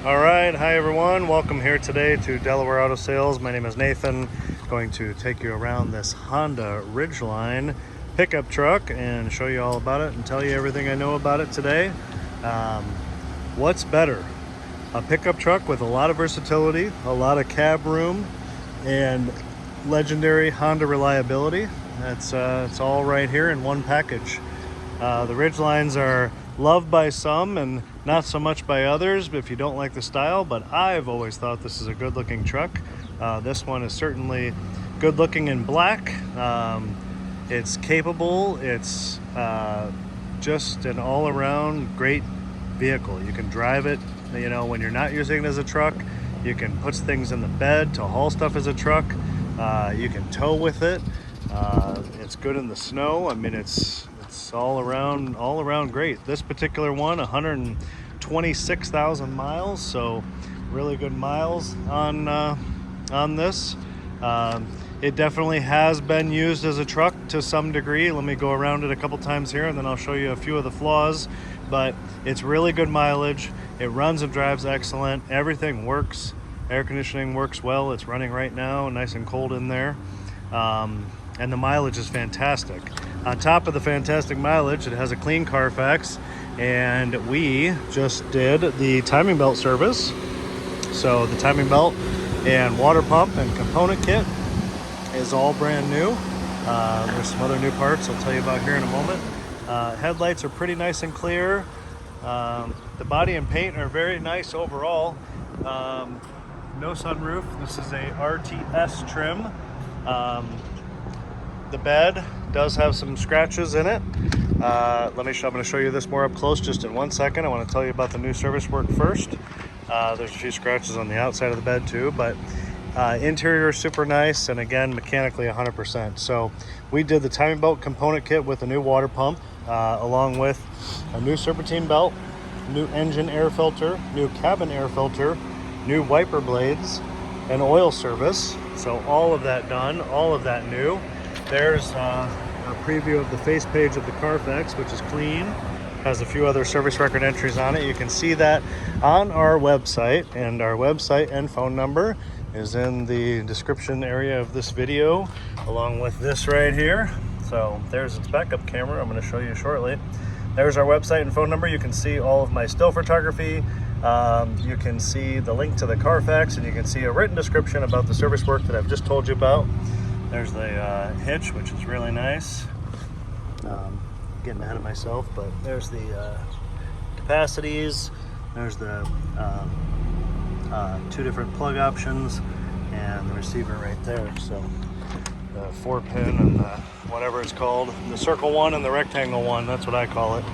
All right, hi everyone. Welcome here today to Delaware Auto Sales. My name is Nathan. Going to take you around this Honda Ridgeline pickup truck and show you all about it and tell you everything I know about it today. What's better? A pickup truck with a lot of versatility, a lot of cab room, and legendary Honda reliability. It's all right here in one package. The Ridgelines are loved by some and not so much by others if you don't like the style, but I've always thought this is a good looking truck. This one is certainly good looking in black. It's capable. It's just an all-around great vehicle. You can drive it, you know, when you're not using it as a truck. You can put things in the bed to haul stuff as a truck. You can tow with it. It's good in the snow. I mean, it's all around great. This particular one, 126,000 miles, so really good miles on this. It definitely has been used as a truck to some degree. Let me go around it a couple times here and then I'll show you a few of the flaws, but it's really good mileage. It runs and drives excellent. Everything works. Air conditioning works well. It's running right now, nice and cold in there. And the mileage is fantastic. On top of the fantastic mileage, it has a clean Carfax, and we just did the timing belt service. So the timing belt and water pump and component kit is all brand new. There's some other new parts I'll tell you about here in a moment. Headlights are pretty nice and clear. The body and paint are very nice overall. No sunroof. This is a RTS trim. The bed does have some scratches in it. I'm going to show you this more up close just in 1 second. I want to tell you about the new service work first. There's a few scratches on the outside of the bed too, but interior is super nice, and again, mechanically 100%. So we did the timing belt component kit with a new water pump, along with a new serpentine belt, new engine air filter, new cabin air filter, new wiper blades, and oil service. So all of that done, all of that new. There's a preview of the face page of the Carfax, which is clean. Has a few other service record entries on it. You can see that on our website, and our website and phone number is in the description area of this video, along with this right here. So there's its backup camera. I'm going to show you shortly. There's our website and phone number. You can see all of my still photography. You can see the link to the Carfax, and you can see a written description about the service work that I've just told you about. There's the hitch, which is really nice. Getting ahead of myself, but there's the capacities. There's the two different plug options and the receiver right there. So the 4-pin and the whatever it's called, the circle one and the rectangle one, that's what I call it.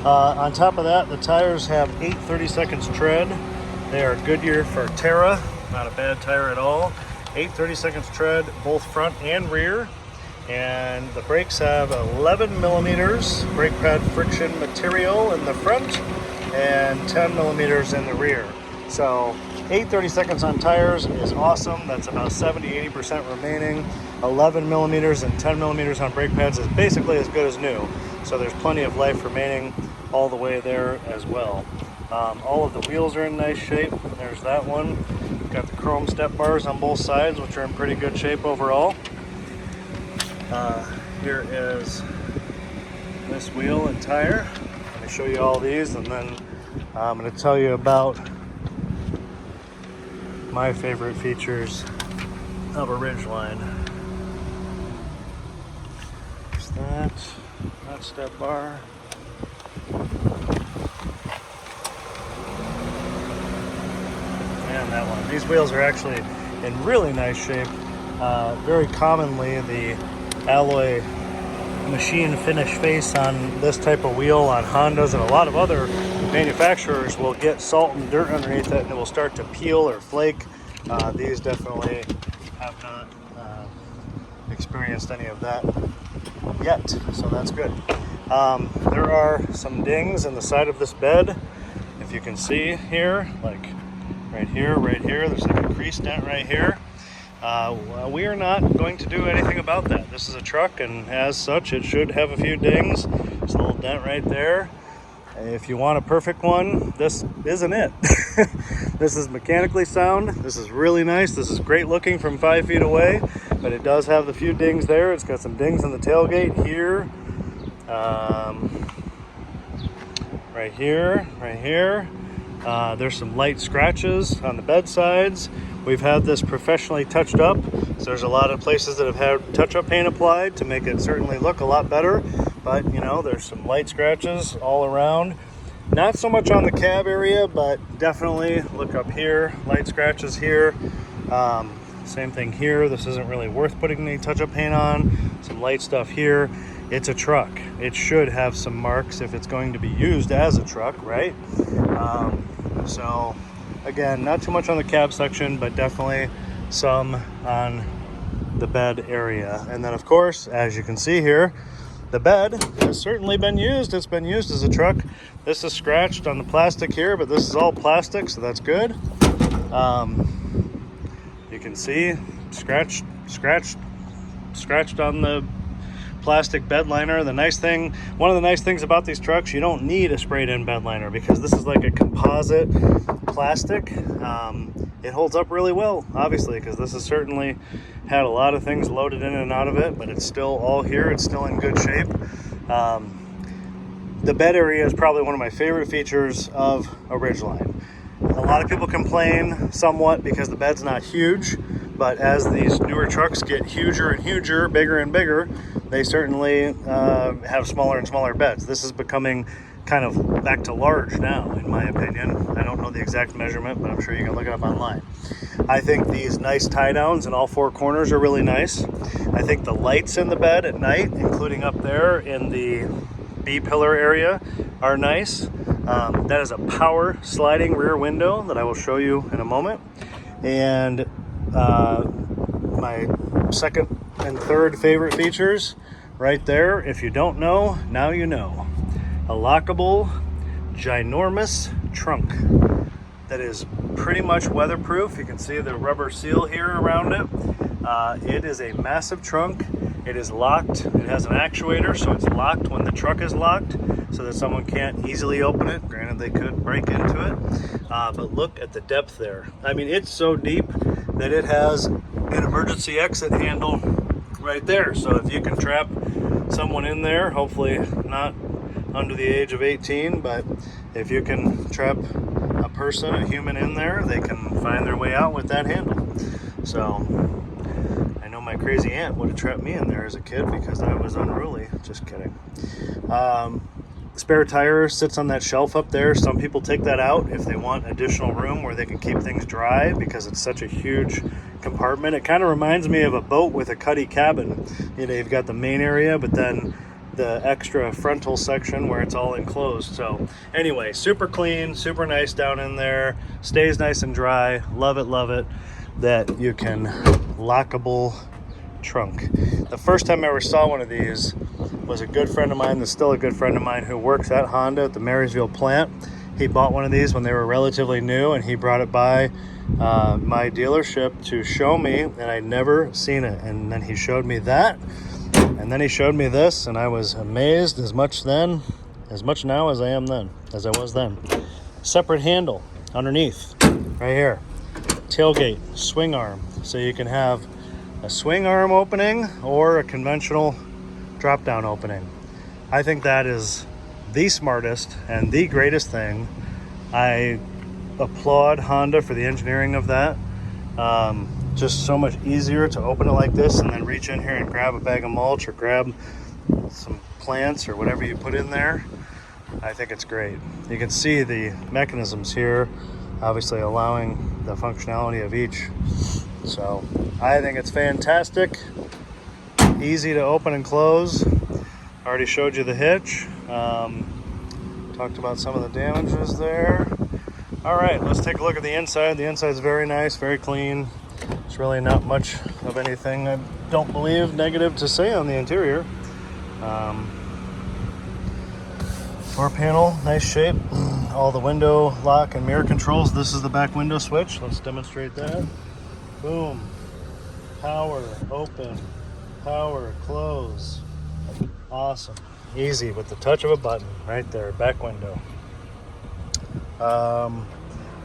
On top of that, the tires have 8/32 tread. They are Goodyear Forterra, not a bad tire at all. 8/32 tread, both front and rear. And the brakes have 11 millimeters brake pad friction material in the front and 10 millimeters in the rear. So 8/32 on tires is awesome. That's about 70-80% remaining. 11 millimeters and 10 millimeters on brake pads is basically as good as new. So there's plenty of life remaining all the way there as well. All of the wheels are in nice shape. There's that one. Got the chrome step bars on both sides, which are in pretty good shape overall. Here is this wheel and tire. Let me show you all these, and then I'm going to tell you about my favorite features of a Ridgeline. There's that step bar. And that one. These wheels are actually in really nice shape. Very commonly, the alloy machine finish face on this type of wheel on Hondas and a lot of other manufacturers will get salt and dirt underneath it, and it will start to peel or flake. These definitely have not experienced any of that yet, so that's good. There are some dings in the side of this bed, if you can see here, like right here, there's like a crease dent right here. We are not going to do anything about that. This is a truck, and as such, it should have a few dings. There's a little dent right there. If you want a perfect one, this isn't it. This is mechanically sound. This is really nice. This is great looking from 5 feet away, but it does have the few dings there. It's got some dings in the tailgate here, right here, right here. There's some light scratches on the bed sides. We've had this professionally touched up, so there's a lot of places that have had touch-up paint applied to make it certainly look a lot better. But you know, there's some light scratches all around. Not so much on the cab area, but definitely look up here, light scratches here. Same thing here. This isn't really worth putting any touch-up paint on. Some light stuff here. It's a truck. It should have some marks if it's going to be used as a truck, right? So again, not too much on the cab section, but definitely some on the bed area. And then of course, as you can see here, the bed has certainly been used. It's been used as a truck. This is scratched on the plastic here, but this is all plastic, so that's good. You can see scratched on the plastic bed liner. The nice thing, one of the nice things about these trucks, you don't need a sprayed in bed liner because this is like a composite plastic. It holds up really well, obviously, because this has certainly had a lot of things loaded in and out of it, but it's still all here. It's still in good shape. The bed area is probably one of my favorite features of a Ridgeline. A lot of people complain somewhat because the bed's not huge, but as these newer trucks get huger and huger, bigger and bigger, they certainly have smaller and smaller beds. This is becoming kind of back to large now, in my opinion. I don't know the exact measurement, but I'm sure you can look it up online. I think these nice tie downs in all 4 corners are really nice. I think the lights in the bed at night, including up there in the B-pillar area, are nice. That is a power sliding rear window that I will show you in a moment. And my second and third favorite features right there, if you don't know, now you know. A lockable, ginormous trunk that is pretty much weatherproof. You can see the rubber seal here around it. It is a massive trunk. It is locked. It has an actuator, so it's locked when the truck is locked so that someone can't easily open it. Granted, they could break into it, but look at the depth there. I mean, it's so deep that it has an emergency exit handle right there. So if you can trap someone in there, hopefully not under the age of 18, but if you can trap a person, a human in there, they can find their way out with that handle. So I know my crazy aunt would have trapped me in there as a kid because I was unruly. Just kidding. Spare tire sits on that shelf up there. Some people take that out if they want additional room where they can keep things dry because it's such a huge compartment. It kind of reminds me of a boat with a cuddy cabin. You know, you've got the main area, but then the extra frontal section where it's all enclosed. So anyway, super clean, super nice down in there. Stays nice and dry. Love it that you can lockable trunk. The first time I ever saw one of these was a good friend of mine that's still a good friend of mine who works at Honda at the Marysville plant. He bought one of these when they were relatively new, and he brought it by my dealership to show me, and I'd never seen it. And then he showed me that, and then he showed me this, and I was amazed as much now as I am then, as I was then. Separate handle underneath, right here. Tailgate, swing arm, so you can have a swing arm opening or a conventional drop down opening. I think that is the smartest and the greatest thing. I applaud Honda for the engineering of that. Just so much easier to open it like this and then reach in here and grab a bag of mulch or grab some plants or whatever you put in there. I think it's great. You can see the mechanisms here, obviously allowing the functionality of each. So I think it's fantastic. Easy to open and close. Already showed you the hitch. Talked about some of the damages there. All right, let's take a look at the inside. The inside is very nice, very clean. There's really not much of anything, I don't believe, negative to say on the interior. Door panel, nice shape. All the window lock and mirror controls. This is the back window switch. Let's demonstrate that. Boom. Power, open. Power, close. Awesome. Easy with the touch of a button right there, back window.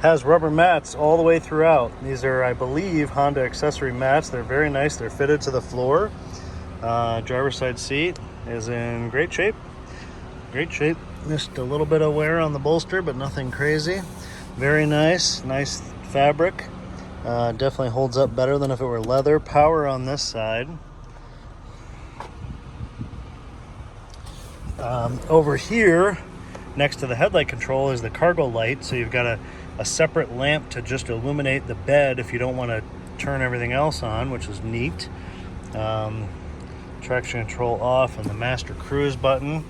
Has rubber mats all the way throughout. These are, I believe, Honda accessory mats. They're very nice. They're fitted to the floor. Driver's side seat is in great shape. Great shape. Just a little bit of wear on the bolster, but nothing crazy. Very nice. Nice fabric. Definitely holds up better than if it were leather. Power on this side. Over here, next to the headlight control, is the cargo light. So you've got a separate lamp to just illuminate the bed if you don't want to turn everything else on, which is neat. Traction control off, and the master cruise button.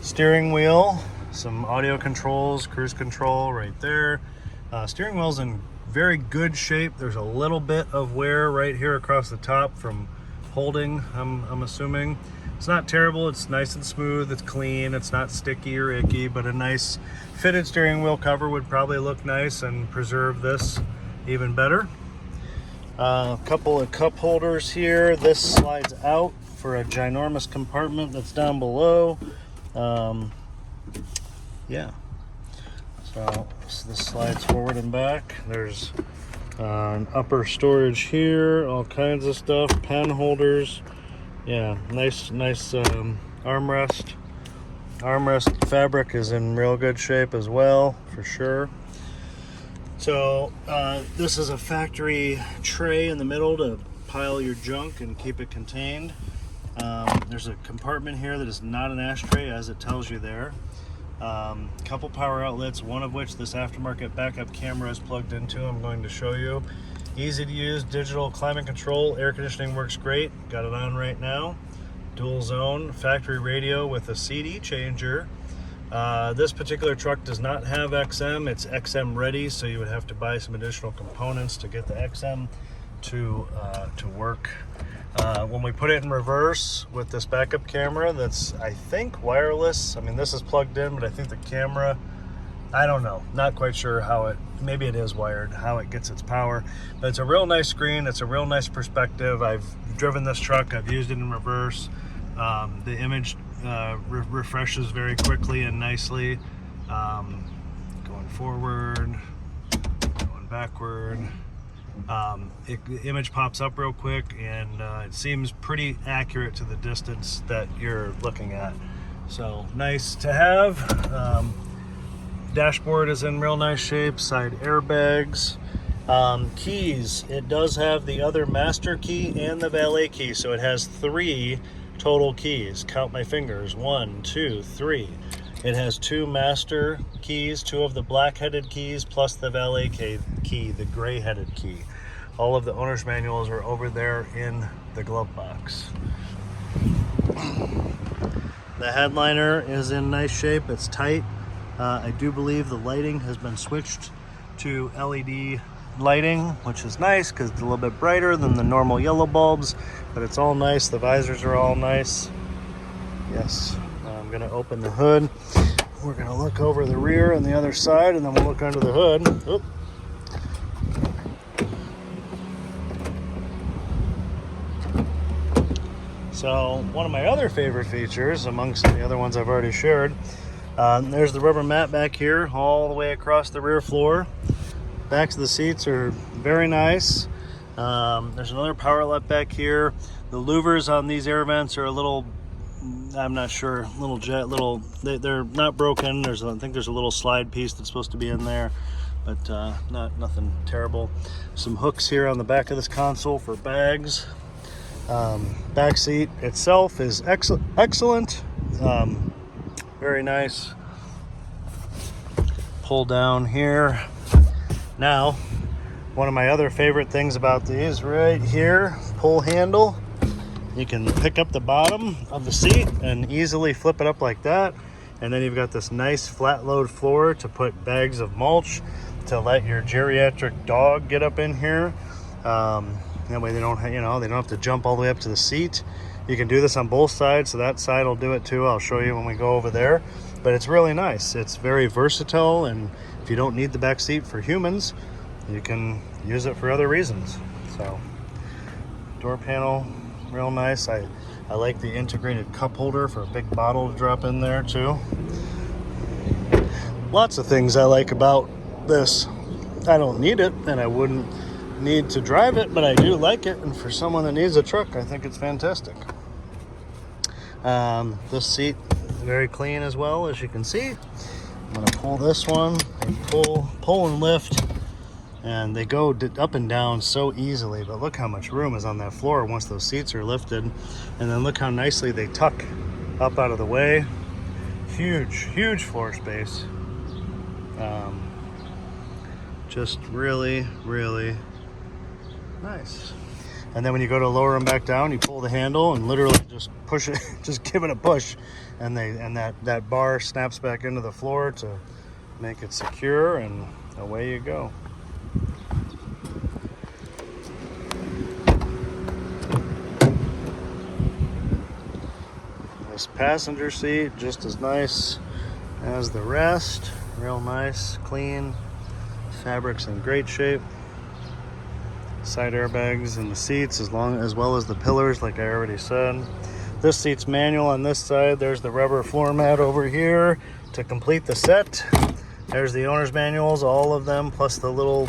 Steering wheel, some audio controls, cruise control right there. Steering wheel's in very good shape. There's a little bit of wear right here across the top from holding, I'm assuming. It's not terrible. It's nice and smooth. It's clean. It's not sticky or icky, but a nice fitted steering wheel cover would probably look nice and preserve this even better. A couple of cup holders here. This slides out for a ginormous compartment that's down below. Yeah. So this slides forward and back. There's an upper storage here. All kinds of stuff. Pen holders. Yeah, nice armrest. Armrest fabric is in real good shape as well, for sure. So this is a factory tray in the middle to pile your junk and keep it contained. There's a compartment here that is not an ashtray, as it tells you there. Couple power outlets, one of which this aftermarket backup camera is plugged into. I'm going to show you. Easy to use digital climate control. Air conditioning works great. Got it on right now. Dual zone factory radio with a CD changer. This particular truck does not have XM. It's XM ready, so you would have to buy some additional components to get the XM to work. When we put it in reverse with this backup camera, that's, I think, wireless. I mean, this is plugged in, but I think the camera, I don't know, not quite sure how it, maybe it is wired, how it gets its power. But it's a real nice screen. It's a real nice perspective. I've driven this truck. I've used it in reverse. The image refreshes very quickly and nicely. Going forward, going backward. The image pops up real quick, and it seems pretty accurate to the distance that you're looking at. So nice to have. Dashboard is in real nice shape. Side airbags. Keys. It does have the other master key and the valet key, so it has 3 total keys. Count my fingers. 1, 2, 3. It has 2 master keys, 2 of the black-headed keys, plus the valet key, the gray-headed key. All of the owner's manuals are over there in the glove box. The headliner is in nice shape. It's tight. I do believe the lighting has been switched to LED lighting, which is nice because it's a little bit brighter than the normal yellow bulbs, but it's all nice. The visors are all nice. Yes. I'm going to open the hood. We're going to look over the rear and the other side, and then we'll look under the hood. Oop. So one of my other favorite features, amongst the other ones I've already shared, there's the rubber mat back here all the way across the rear floor. Backs of the seats are very nice. There's another power outlet back here. The louvers on these air vents are a little, I'm not sure, they're not broken. I think there's a little slide piece that's supposed to be in there, but nothing terrible. Some hooks here on the back of this console for bags. Back seat itself is excellent. Very nice. Pull down here. Now, one of my other favorite things about these right here, pull handle. You can pick up the bottom of the seat and easily flip it up like that. And then you've got this nice flat load floor to put bags of mulch, to let your geriatric dog get up in here. That way they don't have to jump all the way up to the seat. You can do this on both sides, so that side will do it too. I'll show you when we go over there. But it's really nice. It's very versatile, and if you don't need the back seat for humans, you can use it for other reasons. So, door panel, real nice. I I like the integrated cup holder for a big bottle to drop in there too. Lots of things I like about this. I don't need it, and I wouldn't need to drive it, but I do like it, and for someone that needs a truck, I think it's fantastic. This seat is very clean as well, as you can see. I'm going to pull this one and pull and lift, and they go up and down so easily, but look how much room is on that floor once those seats are lifted. And then look how nicely they tuck up out of the way. Huge floor space. Just really nice. And then when you go to lower them back down, you pull the handle and literally just push it, just give it a push, and that bar snaps back into the floor to make it secure, and away you go. This passenger seat, just as nice as the rest. Real nice, clean. Fabric's in great shape. Side airbags in the seats as well as the pillars, like I already said. This seat's manual on this side. There's the rubber floor mat over here to complete the set. There's the owner's manuals, all of them, plus the little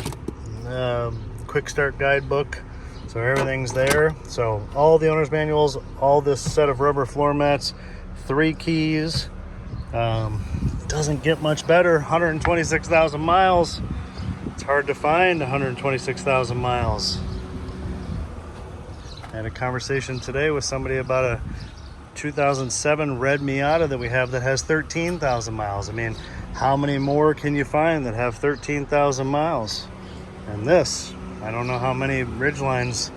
quick start guidebook. So everything's there. So all the owner's manuals, all this set of rubber floor mats, 3 keys. Doesn't get much better. 126,000 miles. It's hard to find 126,000 miles. I had a conversation today with somebody about a 2007 red Miata that we have that has 13,000 miles. I mean, how many more can you find that have 13,000 miles? And this, I don't know how many Ridgelines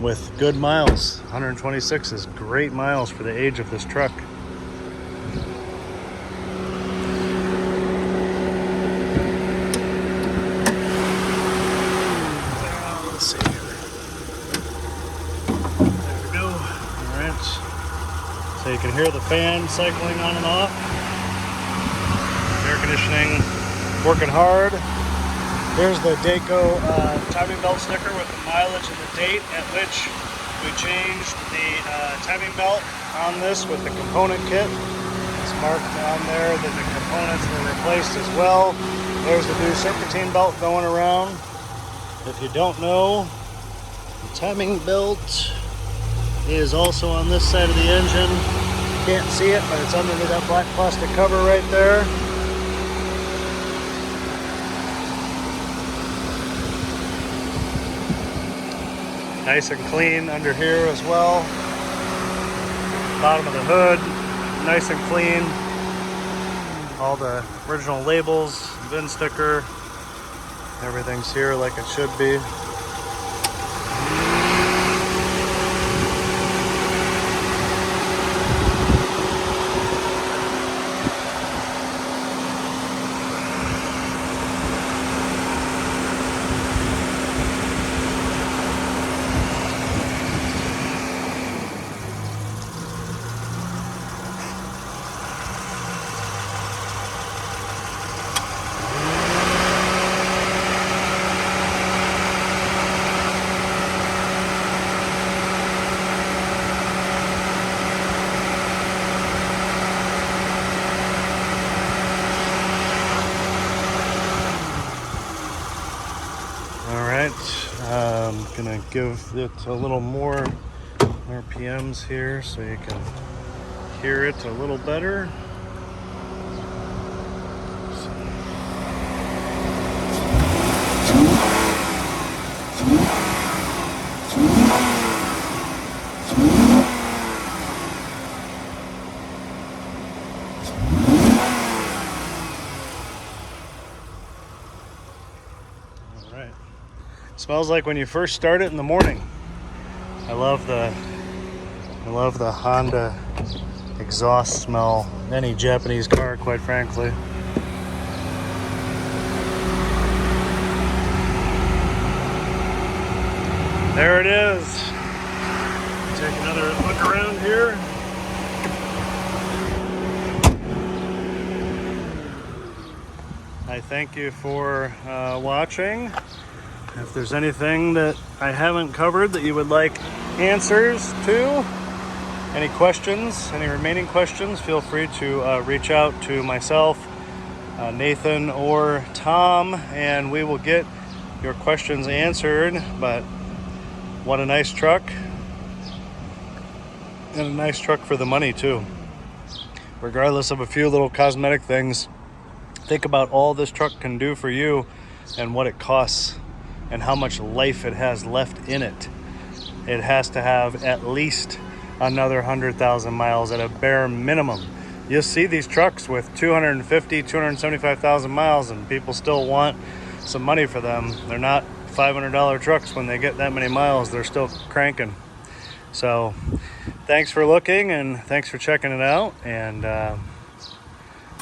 with good miles. 126 is great miles for the age of this truck. Let's see here. There we go. All right. So you can hear the fan cycling on and off. Air conditioning working hard. Here's the Daco timing belt sticker with the mileage and the date at which we changed the timing belt on this with the component kit. It's marked on there that the components were replaced as well. There's the new serpentine belt going around. If you don't know, the timing belt is also on this side of the engine. Can't see it, but it's underneath that black plastic cover right there. Nice and clean under here as well. Bottom of the hood, nice and clean. All the original labels, VIN sticker, everything's here like it should be. I'm gonna give it a little more RPMs here so you can hear it a little better. Smells like when you first start it in the morning. I love the Honda exhaust smell. Any Japanese car, quite frankly. There it is. Take another look around here. I thank you for watching. If there's anything that I haven't covered that you would like answers to, Any questions, any remaining questions, feel free to reach out to myself, Nathan, or Tom, and we will get your questions answered. But what a nice truck, and a nice truck for the money too. Regardless of a few little cosmetic things, think about all this truck can do for you and what it costs and how much life it has left in it. It has to have at least another 100,000 miles at a bare minimum. You'll see these trucks with 250, 275,000 miles and people still want some money for them. They're not $500 trucks. When they get that many miles, they're still cranking. So thanks for looking, and thanks for checking it out, and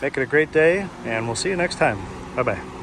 make it a great day, and we'll see you next time. Bye-bye.